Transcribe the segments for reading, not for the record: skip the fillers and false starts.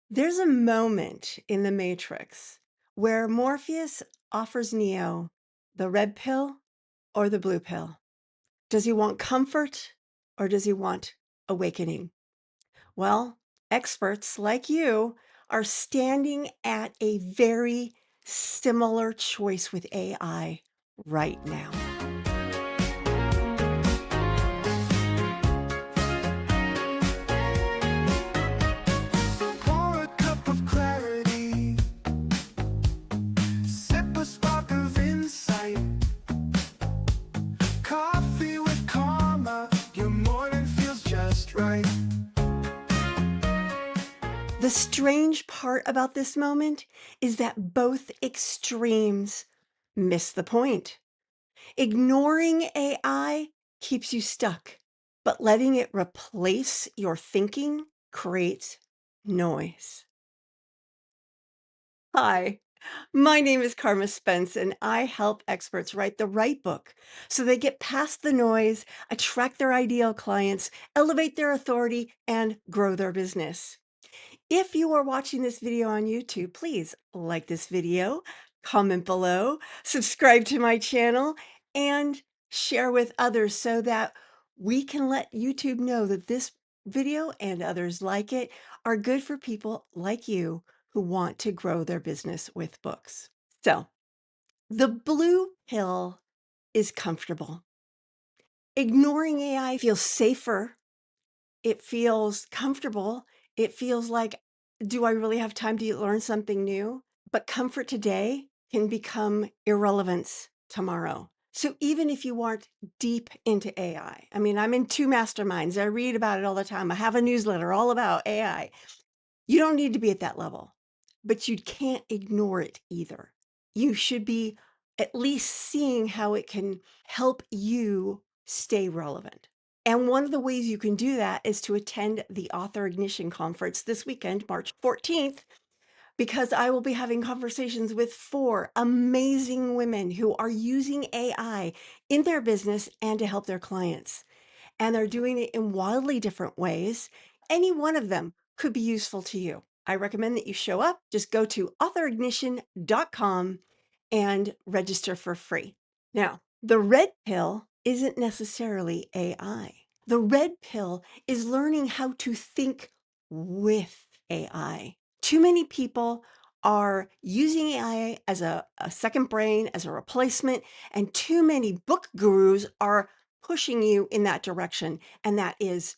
There's a moment in The Matrix where Morpheus offers Neo the red pill or the blue pill. Does he want comfort or does he want awakening? Well, experts like you are standing at a very similar choice with AI right now. Pour a cup of clarity, sip a spark of insight. Coffee with Karma, your morning feels just right. The strange part about this moment is that both extremes miss the point. Ignoring AI keeps you stuck, but letting it replace your thinking creates noise. Hi, my name is Carma Spence, and I help experts write the right book so they get past the noise, attract their ideal clients, elevate their authority, and grow their business. If you are watching this video on YouTube, please like this video, comment below, subscribe to my channel, and share with others so that we can let YouTube know that this video and others like it are good for people like you who want to grow their business with books. So, the blue pill is comfortable. Ignoring AI feels safer. It feels comfortable. It feels like, do I really have time to learn something new? But comfort today can become irrelevance tomorrow. So even if you aren't deep into AI, I mean, I'm in two masterminds. I read about it all the time. I have a newsletter all about AI. You don't need to be at that level, but you can't ignore it either. You should be at least seeing how it can help you stay relevant. And one of the ways you can do that is to attend the Author Ignition Conference this weekend, March 14th, because I will be having conversations with 4 amazing women who are using AI in their business and to help their clients. And they're doing it in wildly different ways. Any one of them could be useful to you. I recommend that you show up. Just go to authorignition.com and register for free. Now, the red pill isn't necessarily AI. The red pill is learning how to think with AI. Too many people are using AI as a second brain, as a replacement, and too many book gurus are pushing you in that direction. And that is,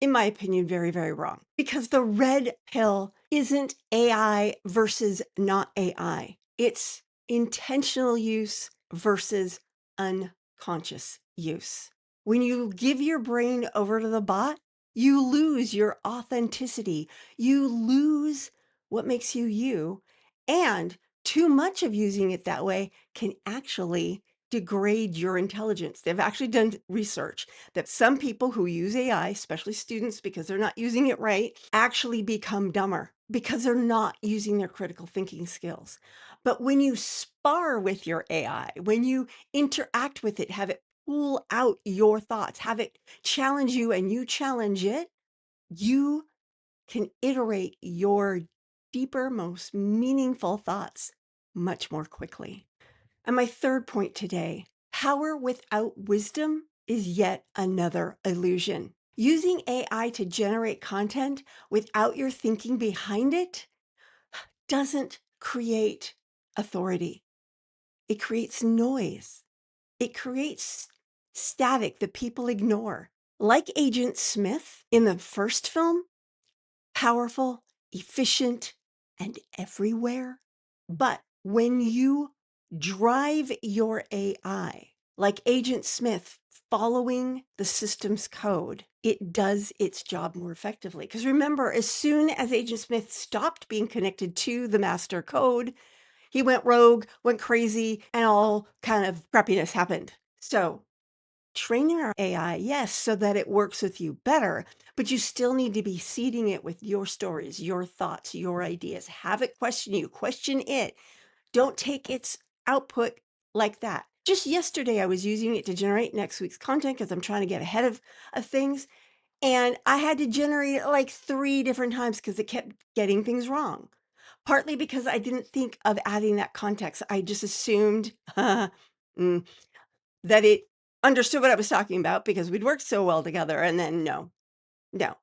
in my opinion, very, very wrong. Because the red pill isn't AI versus not AI. It's intentional use versus unconscious use. When you give your brain over to the bot, you lose your authenticity. You lose what makes you you. And too much of using it that way can actually degrade your intelligence. They've actually done research that some people who use AI, especially students because they're not using it right, actually become dumber because they're not using their critical thinking skills. But when you spar with your AI, when you interact with it, have it pull out your thoughts, have it challenge you and you challenge it, you can iterate your deeper, most meaningful thoughts much more quickly. And my third point today, power without wisdom is yet another illusion. Using AI to generate content without your thinking behind it doesn't create authority. It creates noise. It creates static that people ignore. Like Agent Smith in the first film, powerful, efficient, and everywhere. But when you drive your AI, like Agent Smith, following the system's code, it does its job more effectively. Because remember, as soon as Agent Smith stopped being connected to the master code, he went rogue, went crazy, and all kind of crappiness happened. So training our AI, yes, so that it works with you better, but you still need to be seeding it with your stories, your thoughts, your ideas. Have it question you, question it. Don't take its output like that. Just yesterday, I was using it to generate next week's content because I'm trying to get ahead of things. And I had to generate it like 3 different times because it kept getting things wrong. Partly because I didn't think of adding that context. I just assumed, mm, that it understood what I was talking about because we'd worked so well together, and then no, no.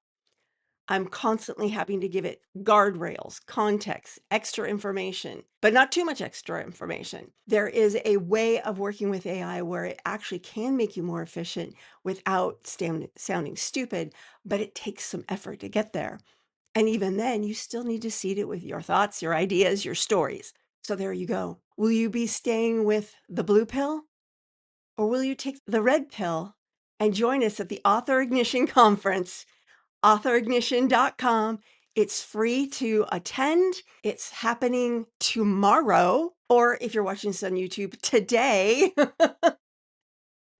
I'm constantly having to give it guardrails, context, extra information, but not too much extra information. There is a way of working with AI where it actually can make you more efficient without sounding stupid, but it takes some effort to get there. And even then, you still need to seed it with your thoughts, your ideas, your stories. So there you go. Will you be staying with the blue pill or will you take the red pill and join us at the Author Ignition Conference? Authorignition.com. It's free to attend. It's happening tomorrow, or if you're watching this on YouTube today,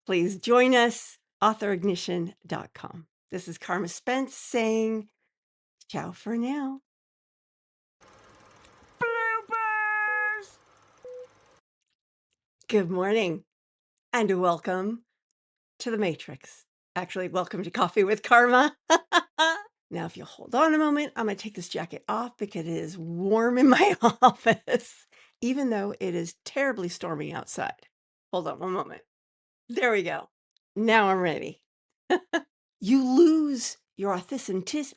please join us. Authorignition.com. This is Carma Spence saying ciao for now. Bloopers! Good morning and welcome to the Matrix. Actually, welcome to Coffee with Karma. Now, if you'll hold on a moment, I'm going to take this jacket off because it is warm in my office, even though it is terribly stormy outside. Hold on one moment. There we go. Now I'm ready. You lose your authenticity.